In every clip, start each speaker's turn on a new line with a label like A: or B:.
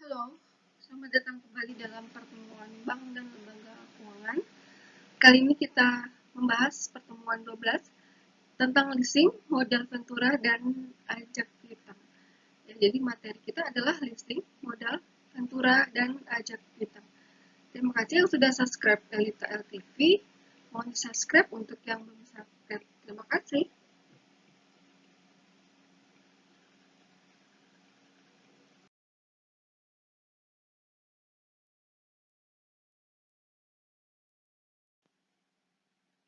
A: Halo, selamat datang kembali dalam pertemuan bank dan lembaga keuangan. Kali ini kita membahas pertemuan 12 tentang leasing, modal ventura, dan ajak piutang. Ya, jadi materi kita adalah leasing, modal, ventura, dan ajak piutang. Terima kasih yang sudah subscribe Elita LTV. Mohon subscribe untuk yang belum subscribe. Terima kasih.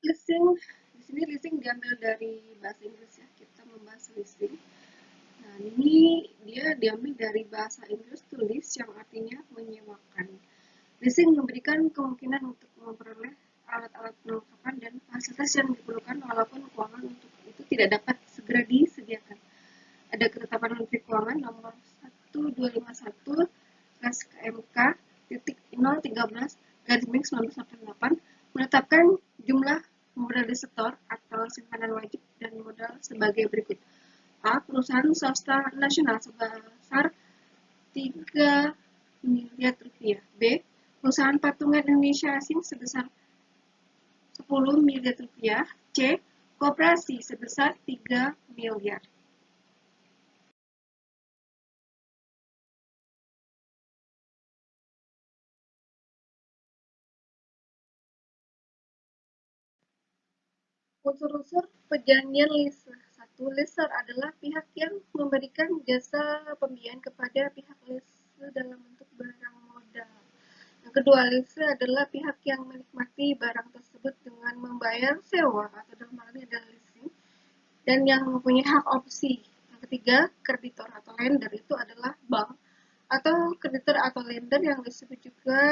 A: Leasing, di sini leasing diambil dari bahasa Inggris ya. Kita membahas leasing. Nah, ini dia diambil dari bahasa Inggris tulis yang artinya menyewakan. Leasing memberikan kemungkinan untuk memperoleh alat-alat perlengkapan dan fasilitas yang diperlukan walaupun keuangan untuk itu tidak dapat segera disediakan. Ada ketetapan Menteri Keuangan nomor 1251 KMK titik 013 garis miring 1988 menetapkan jumlah modal depositor atau simpanan wajib dan modal sebagai berikut. A. Perusahaan swasta nasional sebesar 3 miliar rupiah. B. Perusahaan patungan Indonesia asing sebesar 10 miliar rupiah. C. Koperasi sebesar 3 miliar. Unsur-unsur perjanjian leaser. Satu, leaser adalah pihak yang memberikan jasa pembiayaan kepada pihak leaser dalam bentuk barang modal. Yang kedua, leaser adalah pihak yang menikmati barang tersebut dengan membayar sewa atau dalam hal ini adalah leasing dan yang mempunyai hak opsi. Yang ketiga, kreditor atau lender itu adalah bank atau kreditor atau lender yang disebut juga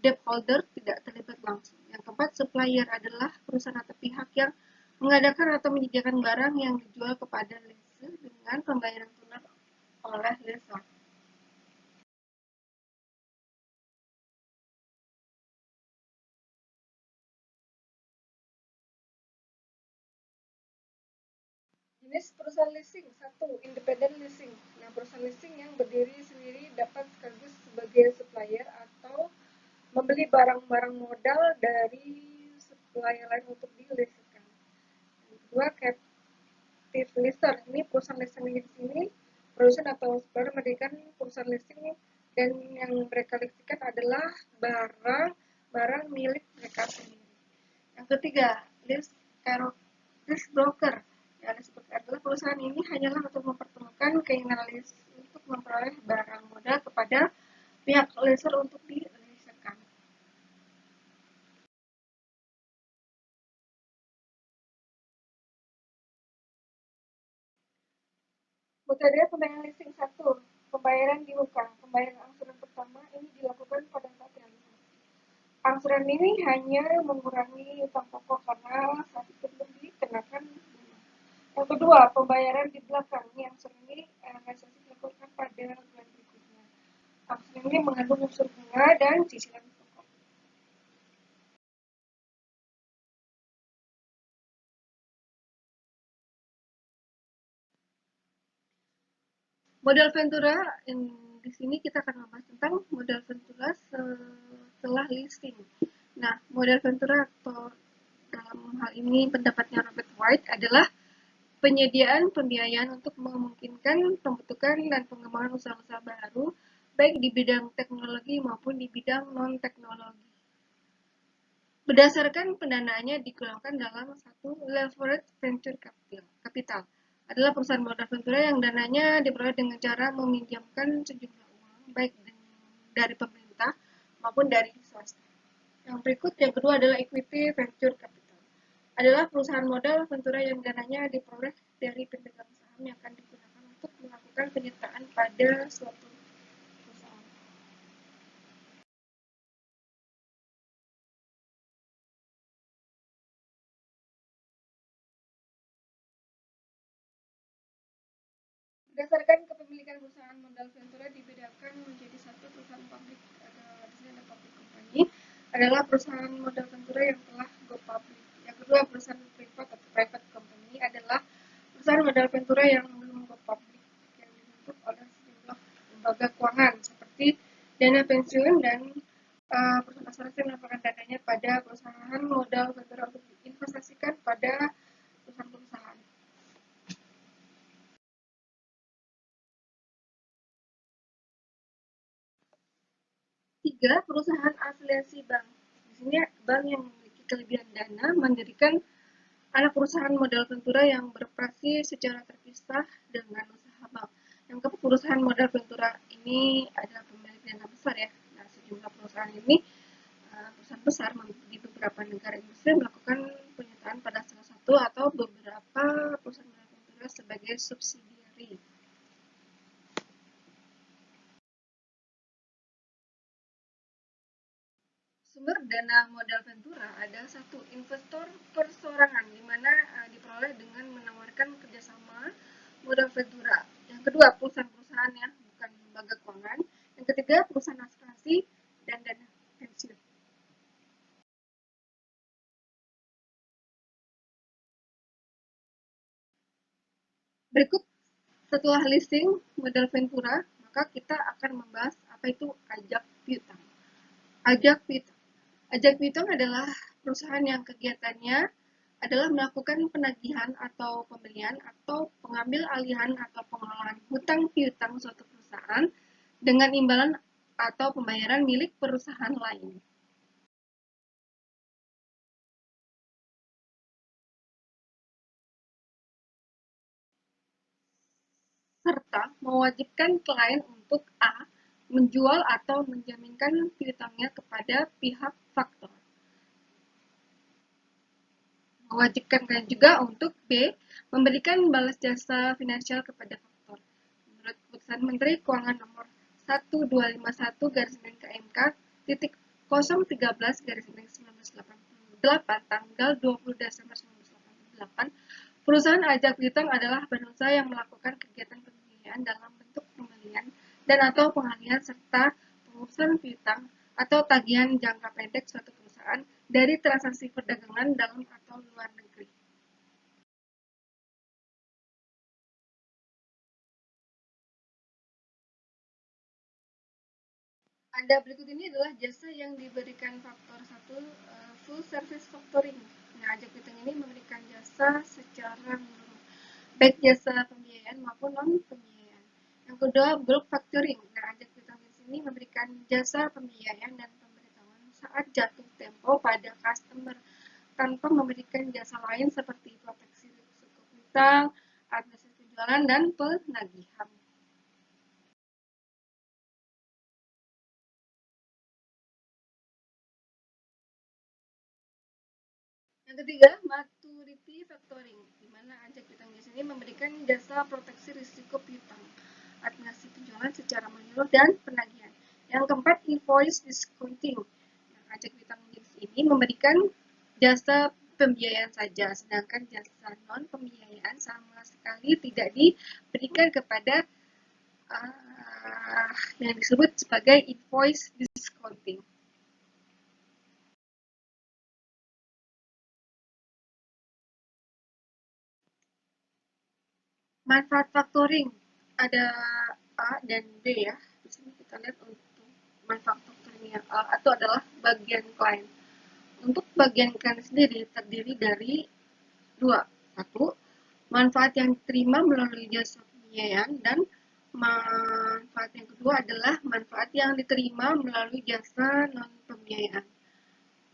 A: debt holder tidak terlibat langsung. Yang keempat, supplier adalah perusahaan atau pihak yang mengadakan atau menyediakan barang yang dijual kepada lessor dengan pembayaran tunai oleh lessor. Jenis perusahaan leasing. Satu, independent leasing. Nah, perusahaan leasing yang berdiri sendiri dapat sekaligus sebagai supplier atau membeli barang-barang modal dari supplier lain untuk dileasingkan. Yang kedua, captive leaser. Ini perusahaan leasing di sini, perusahaan atau supplier mendirikan perusahaan leasing dan yang mereka leasingkan adalah barang milik mereka sendiri. Yang ketiga, lease broker. Ya, lease broker adalah perusahaan ini hanyalah untuk mempertemukan keinginan lease untuk memperoleh barang modal kepada pihak leaser untuk dileasingkan. Metode pembayaran leasing. Satu, pembayaran di muka. Pembayaran angsuran pertama ini dilakukan pada saat realisasi. Angsuran ini hanya mengurangi utang pokok karena saat itu belum dikenakan bunga. Yang kedua, pembayaran di belakang. Ini angsuran ini realisasi dilakukan pada bulan berikutnya. Angsuran ini mengandung unsur bunga dan cicilan pokok. Modal ventura, di sini kita akan membahas tentang modal ventura setelah listing. Nah, modal ventura atau dalam hal ini pendapatnya Robert White adalah penyediaan pembiayaan untuk memungkinkan pembentukan dan pengembangan usaha-usaha baru, baik di bidang teknologi maupun di bidang non-teknologi. Berdasarkan pendanaannya digolongkan dalam satu leverage venture capital. Adalah perusahaan modal ventura yang dananya diperoleh dengan cara meminjamkan sejumlah uang, baik dari pemerintah maupun dari swasta. Yang berikut, yang kedua adalah equity venture capital. Adalah perusahaan modal ventura yang dananya diperoleh dari pemegang saham yang akan digunakan untuk melakukan penyertaan pada suatu perusahaan. Berdasarkan kepemilikan perusahaan modal ventura dibedakan menjadi satu perusahaan publik, di sini ada public company, adalah perusahaan modal ventura yang telah go public. Yang kedua, perusahaan privat atau private company adalah perusahaan modal ventura yang belum go public, yang dibentuk oleh sejumlah lembaga keuangan seperti dana pensiun dan perusahaan asuransi melaporkan dananya pada perusahaan modal ventura untuk diinvestasikan pada perusahaan-perusahaan. 3. Perusahaan afiliasi bank. Di sini bank yang memiliki kelebihan dana mendirikan anak perusahaan modal ventura yang beroperasi secara terpisah dengan usaha bank. Yang keempat, perusahaan modal ventura ini adalah pemilik dana besar ya. Nah, sejumlah perusahaan ini perusahaan besar di beberapa negara industri melakukan penyertaan pada salah satu atau beberapa perusahaan modal ventura sebagai subsidiari. Sumber dana modal ventura ada satu, investor persorangan, di mana diperoleh dengan menawarkan kerjasama modal ventura. Yang kedua, perusahaan-perusahaan yang bukan lembaga keuangan. Yang ketiga, perusahaan asuransi dan dana pensiun. Berikut setelah listing modal ventura, maka kita akan membahas apa itu ajak piutang. Ajak piutang. Ajak piutang adalah perusahaan yang kegiatannya adalah melakukan penagihan atau pembelian atau pengambil alihan atau pengelolaan hutang piutang suatu perusahaan dengan imbalan atau pembayaran milik perusahaan lain. Serta mewajibkan klien untuk A. Menjual atau menjaminkan piutangnya kepada pihak faktor. Mewajibkan klien juga untuk B. Memberikan balas jasa finansial kepada faktor. Menurut Keputusan Menteri Keuangan nomor 1251 KMK titik 013 1988 tanggal 20 Desember 1988, perusahaan ajak piutang adalah badan usaha yang melakukan kegiatan pembiayaan dalam bentuk pembelian dan atau pengalihan serta pengurusan piutang atau tagihan jangka pendek suatu perusahaan dari transaksi perdagangan dalam atau luar negeri. Ada berikut ini adalah jasa yang diberikan faktor 1, full service factoring. Nah, ajak piutang ini memberikan jasa secara menyeluruh, baik jasa pembiayaan maupun non pembiayaan. Yang kedua, bulk factoring. Nah, ajak piutang di sini memberikan jasa pembiayaan dan pemberitahuan saat jatuh tempo pada customer tanpa memberikan jasa lain seperti proteksi risiko piutang, administrasi penjualan, dan penagihan. Yang ketiga, maturity factoring, di mana ajak piutang di sini memberikan jasa proteksi risiko piutang, administrasi penjualan secara menyeluruh, dan penagihan. Yang keempat, invoice discounting. Nah, ajak piutang ini memberikan jasa pembiayaan saja, sedangkan jasa non pembiayaan sama sekali tidak diberikan kepada yang disebut sebagai invoice discounting. Manfaat factoring ada A dan B ya. Di sini kita lihat untuk manfaat factoring yang A itu adalah bagian klien. Untuk bagian klien sendiri terdiri dari dua. Satu, manfaat yang diterima melalui jasa pembiayaan, dan manfaat yang kedua adalah manfaat yang diterima melalui jasa non pembiayaan.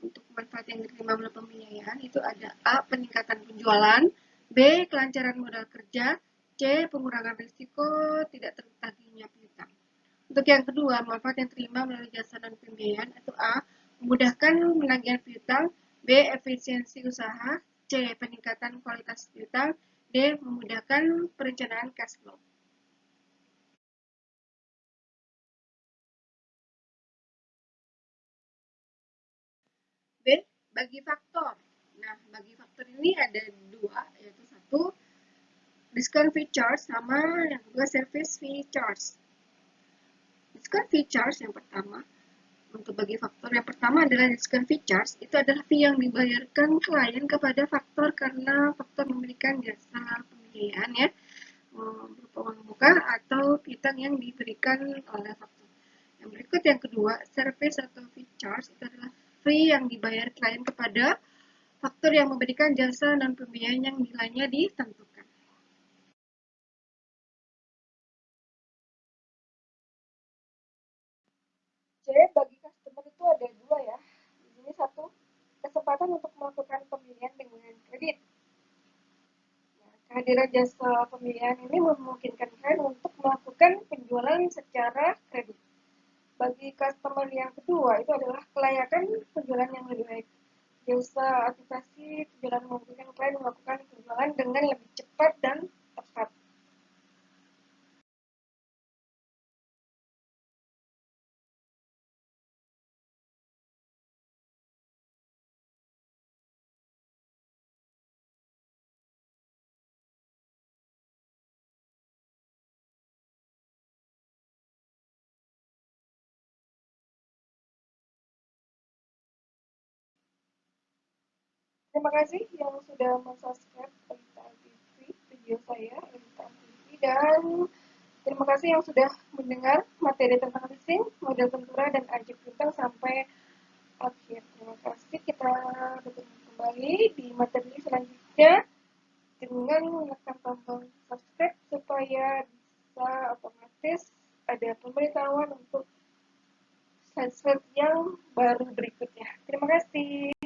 A: Untuk manfaat yang diterima melalui pembiayaan itu ada A. Peningkatan penjualan, B. Kelancaran modal kerja, C. Pengurangan risiko tidak tertagihnya piutang. Untuk yang kedua, manfaat yang diterima melalui jasa non pembiayaan itu A. Memudahkan penagihan piutang, B. Efisiensi usaha, C. Peningkatan kualitas piutang, D. Memudahkan perencanaan cash flow. B. Bagi faktor. Nah, bagi faktor ini ada dua, yaitu satu, discount fee charge, sama yang kedua service fee charge. Discount fee charge yang pertama, untuk bagi faktor yang pertama adalah discount fee charge, itu adalah fee yang dibayarkan klien kepada faktor karena faktor memberikan jasa pembiayaan ya, berupa uang muka atau piutang yang diberikan oleh faktor. Yang Berikut yang kedua, service atau fee charge itu adalah fee yang dibayar klien kepada faktor yang memberikan jasa non pembiayaan yang nilainya ditentukan. Jadi bagi customer itu ada dua ya. Di sini satu, kesempatan untuk melakukan pembelian dengan kredit. Nah, kehadiran jasa pembiayaan ini memungkinkan klien untuk melakukan penjualan secara kredit. Bagi customer yang kedua itu adalah kelayakan penjualan yang lebih baik. Jasa aplikasi penjualan memungkinkan klien melakukan penjualan dengan lebih cepat dan tepat. Terima kasih yang sudah mensubscribe Elitaan TV, video saya Elitaan TV, dan terima kasih yang sudah mendengar materi tentang leasing, model ventura, dan ajak bintang sampai akhir. Terima kasih. Kita bertemu kembali di materi selanjutnya dengan menekan tombol subscribe supaya bisa otomatis ada pemberitahuan untuk slide-slide yang baru berikutnya. Terima kasih.